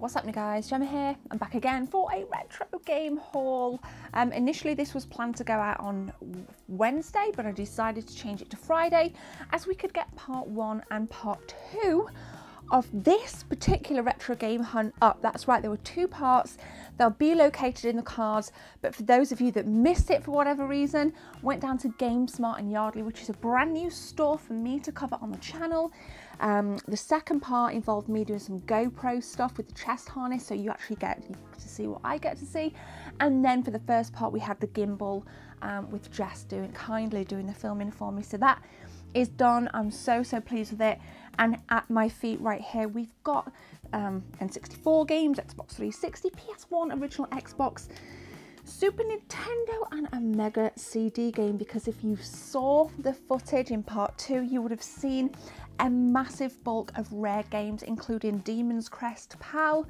What's happening, guys? Gemma here. I'm back again for a retro game haul. Initially this was planned to go out on Wednesday, but I decided to change it to Friday as we could get part 1 and part 2 of this particular retro game hunt up. That's right, there were 2 parts. They'll be located in the cards, but for those of you that missed it for whatever reason, went down to GameSmart in Yardley, which is a brand new store for me to cover on the channel. The second part involved me doing some GoPro stuff with the chest harness, so you actually get to see what I get to see. And then for the first part we had the gimbal with Jess kindly doing the filming for me. So that is done. I'm so pleased with it. And at my feet right here we've got N64 games, Xbox 360, PS1, original Xbox, Super Nintendo, and a Mega-CD game, because if you saw the footage in part 2 you would have seen a massive bulk of rare games, including Demon's Crest PAL,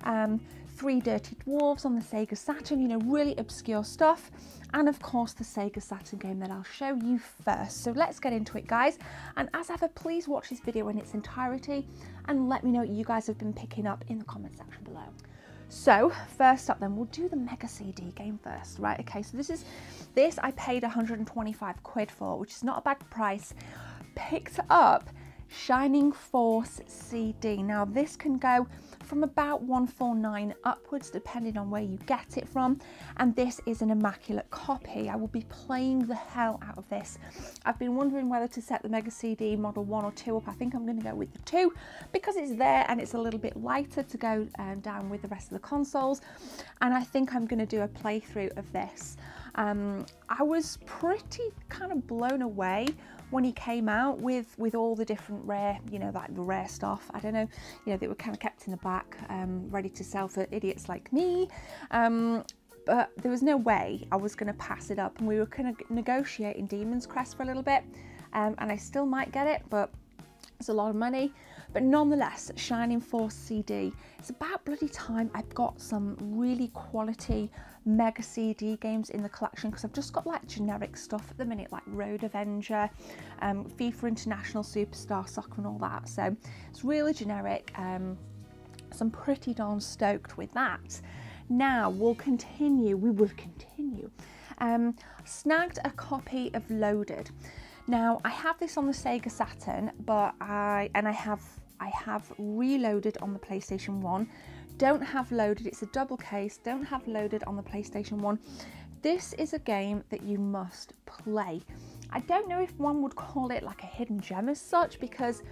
3 Dirty Dwarfs on the Sega Saturn, you know, really obscure stuff, and of course the Sega Saturn game that I'll show you first. So let's get into it, guys, and as ever, please watch this video in its entirety and let me know what you guys have been picking up in the comment section below. So first up then, we'll do the Mega-CD game first, right? Okay, so this I paid 125 quid for, which is not a bad price. Picked up Shining Force CD. Now this can go from about 149 upwards depending on where you get it from, and this is an immaculate copy. I will be playing the hell out of this. I've been wondering whether to set the Mega-CD model 1 or 2 up. I think I'm going to go with the 2 because it's there and it's a little bit lighter to go down with the rest of the consoles, and I think I'm going to do a playthrough of this. I was pretty kind of blown away when he came out with all the different rare, you know, like the rare stuff. I don't know, you know, they were kind of kept in the back, ready to sell for idiots like me. But there was no way I was going to pass it up, and we were kind of negotiating Demon's Crest for a little bit, and I still might get it, but it's a lot of money. But nonetheless, Shining Force CD, it's about bloody time I've got some really quality Mega-CD games in the collection, because I've just got like generic stuff at the minute, like Road Avenger, FIFA International Superstar Soccer and all that. So it's really generic. So I'm pretty darn stoked with that. Now we will continue. Snagged a copy of Loaded. Now I have this on the Sega Saturn, but I have Reloaded on the PlayStation 1. Don't have Loaded, it's a double case, don't have Loaded on the PlayStation 1. This is a game that you must play. I don't know if one would call it like a hidden gem as such, because,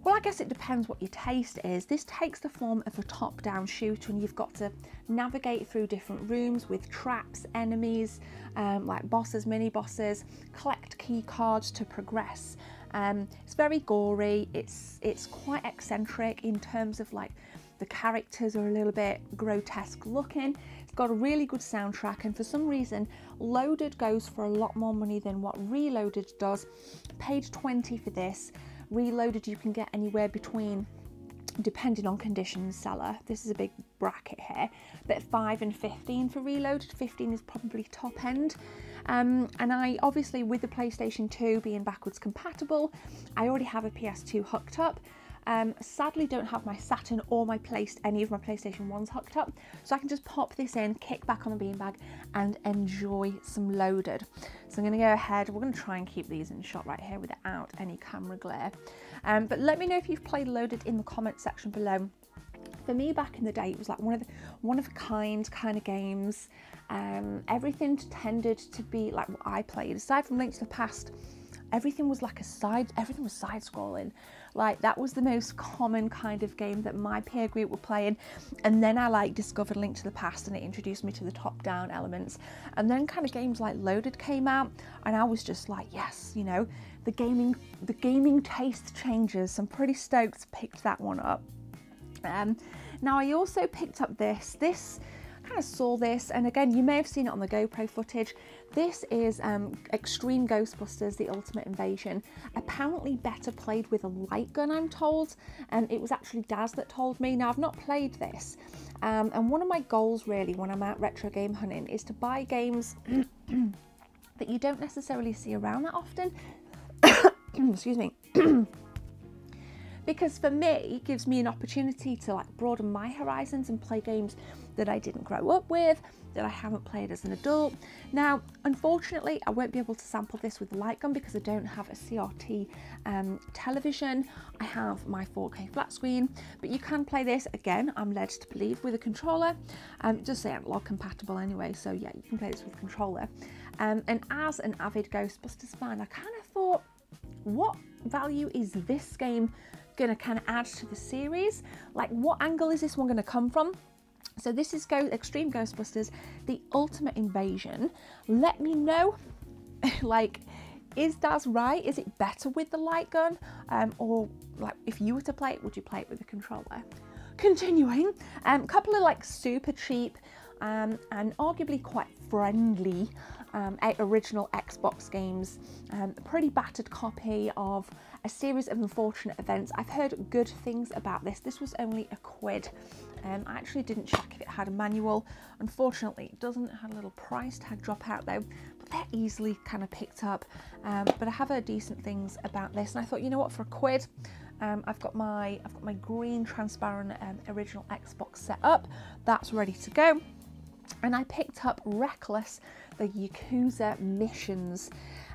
well, I guess it depends what your taste is. This takes the form of a top-down shooter, and you've got to navigate through different rooms with traps, enemies, like bosses, mini-bosses, collect key cards to progress. It's very gory, it's quite eccentric in terms of like the characters are a little bit grotesque looking. It's got a really good soundtrack, and for some reason Loaded goes for a lot more money than what Reloaded does. Paid 20 for this. Reloaded you can get anywhere between, depending on condition, seller, this is a big bracket here, but 5 and 15 for Reloaded. 15 is probably top end. And I obviously, with the PlayStation 2 being backwards compatible, I already have a PS2 hooked up. Sadly don't have my Saturn or any of my PlayStation 1s hooked up, so I can just pop this in, kick back on the beanbag and enjoy some Loaded. So I'm going to go ahead, we're going to try and keep these in shot right here without any camera glare. But let me know if you've played Loaded in the comment section below. For me back in the day, it was like one of a kind of games. Everything tended to be like what I played, aside from Link to the Past. Everything was side scrolling. Like that was the most common kind of game that my peer group were playing. And then I like discovered Link to the Past, and it introduced me to the top down elements. And then kind of games like Loaded came out, and I was just like, yes, you know, the gaming taste changes. So I'm pretty stoked to pick that one up. Now I also picked up this kind of saw this, and again you may have seen it on the GoPro footage. This is Extreme Ghostbusters The Ultimate Invasion, apparently better played with a light gun, I'm told, and it was actually Daz that told me. Now I've not played this, and one of my goals really when I'm out retro game hunting is to buy games that you don't necessarily see around that often excuse me because for me, it gives me an opportunity to like broaden my horizons and play games that I didn't grow up with, that I haven't played as an adult. Now, unfortunately, I won't be able to sample this with the light gun because I don't have a CRT television. I have my 4K flat screen, but you can play this, again, I'm led to believe, with a controller. It does say analog compatible anyway, so yeah, you can play this with a controller. And as an avid Ghostbusters fan, I kind of thought, what value is this game going to kind of add to the series? Like, what angle is this one going to come from? So this is Extreme Ghostbusters, the Ultimate Invasion. Let me know, like, is Daz right? Is it better with the light gun? Or like, if you were to play it, would you play it with a controller? Continuing, a couple of like super cheap and arguably quite friendly original Xbox games. A pretty battered copy of a series of unfortunate events. I've heard good things about this. This was only £1. I actually didn't check if it had a manual. Unfortunately, it doesn't. It had a little price tag drop out though, but they're easily kind of picked up. But I have heard decent things about this, and I thought, you know what, for £1, I've got my green transparent original Xbox set up. That's ready to go. And I picked up Reckless, the Yakuza missions.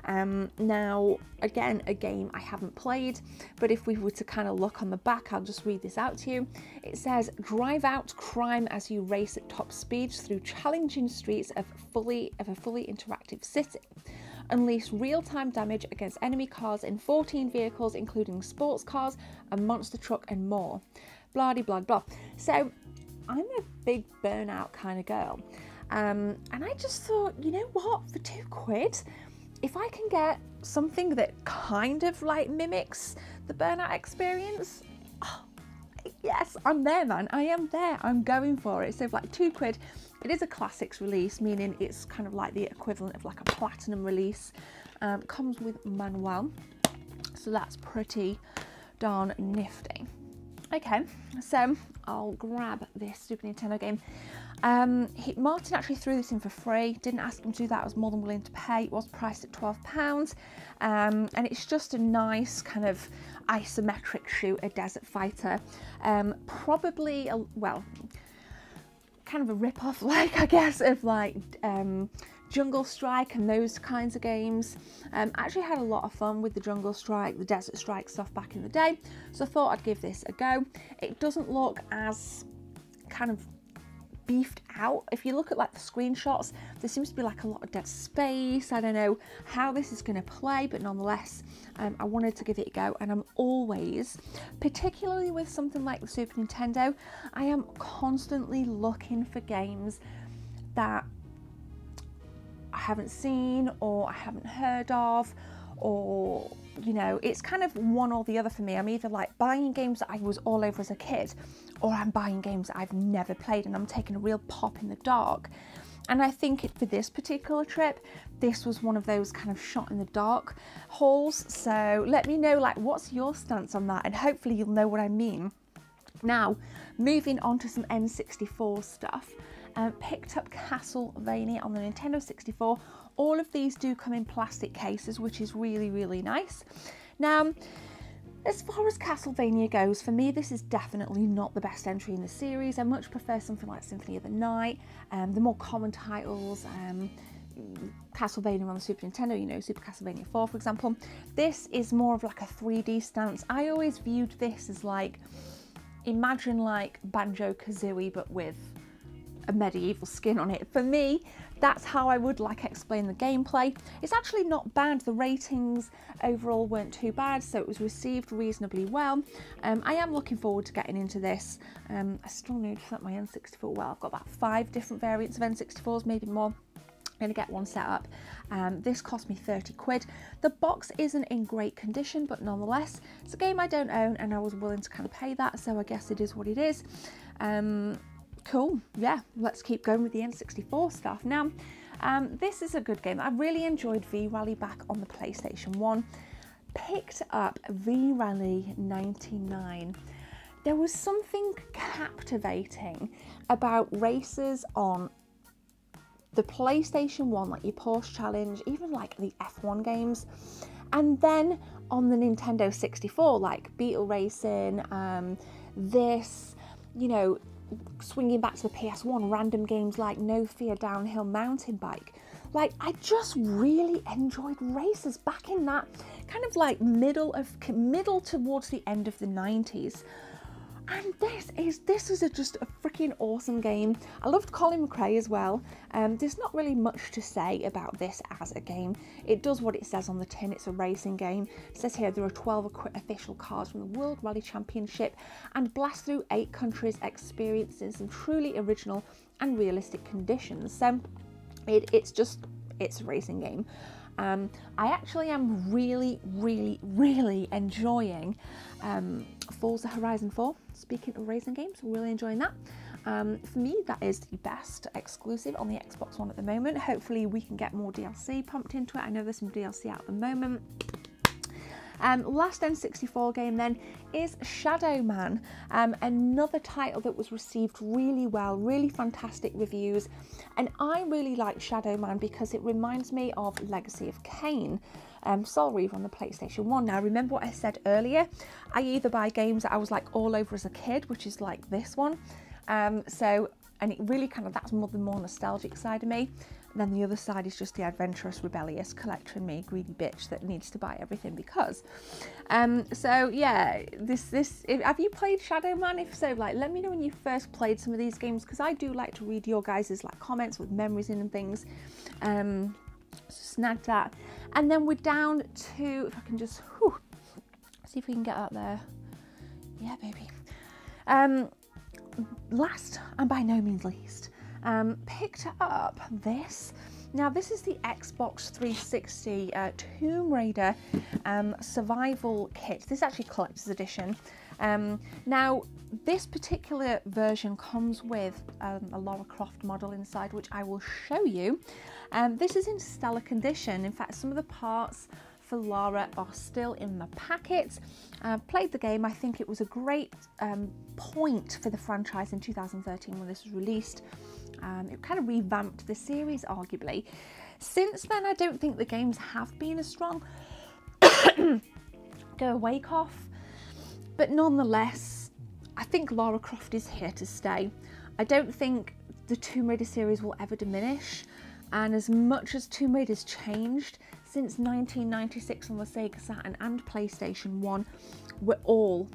Now, again, a game I haven't played, but if we were to kind of look on the back, I'll just read this out to you. It says, drive out crime as you race at top speeds through challenging streets of a fully interactive city. Unleash real-time damage against enemy cars in 14 vehicles, including sports cars, a monster truck, and more. Blah, blah, blah. So, I'm a big Burnout kind of girl. And I just thought, you know what, for £2, if I can get something that kind of like mimics the Burnout experience, oh, yes, I'm there, man. I am there. I'm going for it. So for like £2, it is a classics release, meaning it's kind of like the equivalent of like a platinum release. Comes with manual, so that's pretty darn nifty. Okay, so I'll grab this Super Nintendo game. Martin actually threw this in for free. Didn't ask him to do that. I was more than willing to pay. It was priced at £12. And it's just a nice kind of isometric shooter, desert fighter. Probably, well, kind of a rip-off, like, I guess, of like Jungle Strike and those kinds of games. I actually had a lot of fun with the Jungle Strike, the Desert Strike stuff back in the day, so I thought I'd give this a go. It doesn't look as kind of beefed out. If you look at like the screenshots, there seems to be like a lot of dead space. I don't know how this is going to play, but nonetheless, I wanted to give it a go. And I'm always, particularly with something like the Super Nintendo, I am constantly looking for games that I haven't seen or I haven't heard of, or, you know, it's kind of one or the other for me. I'm either like buying games that I was all over as a kid, or I'm buying games that I've never played and I'm taking a real pop in the dark. And I think for this particular trip, this was one of those kind of shot in the dark hauls. So let me know, like, what's your stance on that? And hopefully you'll know what I mean. Now, moving on to some N64 stuff. Picked up Castlevania on the Nintendo 64. All of these do come in plastic cases, which is really, really nice. Now, as far as Castlevania goes, for me, this is definitely not the best entry in the series. I much prefer something like Symphony of the Night, the more common titles, Castlevania on the Super Nintendo, you know, Super Castlevania 4, for example. This is more of like a 3D stance. I always viewed this as like, imagine like Banjo-Kazooie, but with a medieval skin on it. For me, that's how I would like explain the gameplay. It's actually not bad. The ratings overall weren't too bad, so it was received reasonably well. I am looking forward to getting into this. I still need to set my N64 well. I've got about 5 different variants of N64s, maybe more. I'm going to get one set up. This cost me £30. The box isn't in great condition, but nonetheless, it's a game I don't own and I was willing to kind of pay that, so I guess it is what it is. Cool, yeah, let's keep going with the N64 stuff. Now, this is a good game. I really enjoyed V-Rally back on the PlayStation 1. Picked up V-Rally 99. There was something captivating about races on the PlayStation 1, like your Porsche Challenge, even like the F1 games. And then on the Nintendo 64, like Beetle Racing, this, you know, swinging back to the PS1, random games like No Fear Downhill Mountain Bike. Like, I just really enjoyed races back in that kind of like middle towards the end of the 90s. And this is just a freaking awesome game. I loved Colin McRae as well. There's not really much to say about this as a game. It does what it says on the tin. It's a racing game. It says here there are 12 official cars from the World Rally Championship and blast through 8 countries, experiencing some truly original and realistic conditions. So it's a racing game. I actually am really enjoying Forza Horizon 4. Speaking of racing games, really enjoying that. For me, that is the best exclusive on the Xbox One at the moment. Hopefully we can get more DLC pumped into it. I know there's some DLC out at the moment. Last N64 game then is Shadow Man, another title that was received really well, really fantastic reviews, and I really like Shadow Man because it reminds me of Legacy of Kain, Soul Reaver on the PlayStation 1. Now remember what I said earlier, I either buy games that I was like all over as a kid, which is like this one, and it really kind of, that's the more nostalgic side of me. And then the other side is just the adventurous, rebellious collector in me, greedy bitch that needs to buy everything because. So yeah, have you played Shadow Man? If so, like, let me know when you first played some of these games, because I do like to read your guys' like comments with memories in and things. Snag that. And then we're down to, if I can just, see if we can get out there. Yeah, baby. Last and by no means least, picked up this. Now this is the Xbox 360 Tomb Raider survival kit. This is actually collector's edition. Now this particular version comes with a Lara Croft model inside, which I will show you. This is in stellar condition. In fact, some of the parts for Lara are still in the packet. Played the game. I think it was a great point for the franchise in 2013 when this was released. It kind of revamped the series, arguably. Since then, I don't think the games have been as strong. Go away, cough. But nonetheless, I think Lara Croft is here to stay. I don't think the Tomb Raider series will ever diminish. And as much as Tomb Raider's changed since 1996 on the Sega Saturn and PlayStation 1, we're all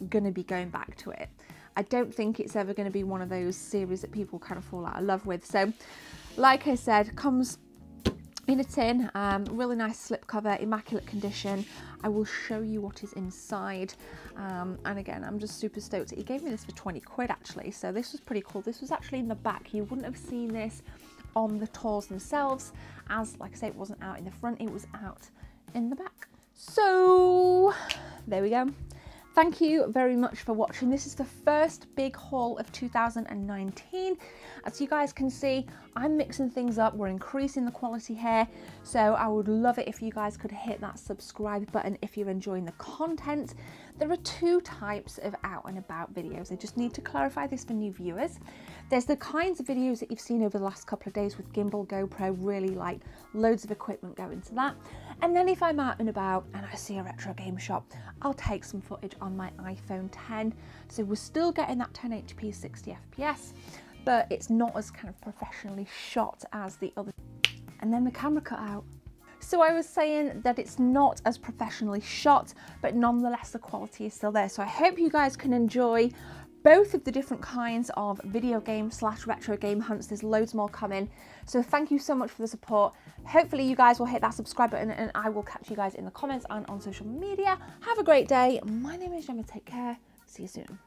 going to be going back to it. I don't think it's ever going to be one of those series that people kind of fall out of love with. So, like I said, comes in a tin, really nice slipcover, immaculate condition. I will show you what is inside. And again, I'm just super stoked. He gave me this for 20 quid actually, so this was pretty cool. This was actually in the back. You wouldn't have seen this on the tours themselves, as like I say, it wasn't out in the front, it was out in the back. So there we go. Thank you very much for watching. This is the first big haul of 2019. As you guys can see, I'm mixing things up. We're increasing the quality here. So I would love it if you guys could hit that subscribe button if you're enjoying the content. There are 2 types of out and about videos. I just need to clarify this for new viewers. There's the kinds of videos that you've seen over the last couple of days with gimbal, GoPro, really like loads of equipment going to that. And then if I'm out and about and I see a retro game shop, I'll take some footage on my iPhone 10. So we're still getting that 1080p 60 FPS, but it's not as kind of professionally shot as the other. And then the camera cut out. So I was saying that it's not as professionally shot, but nonetheless the quality is still there. So I hope you guys can enjoy both of the different kinds of video game / retro game hunts. There's loads more coming. So thank you so much for the support. Hopefully you guys will hit that subscribe button, and I will catch you guys in the comments and on social media. Have a great day. My name is Gemma. Take care. See you soon.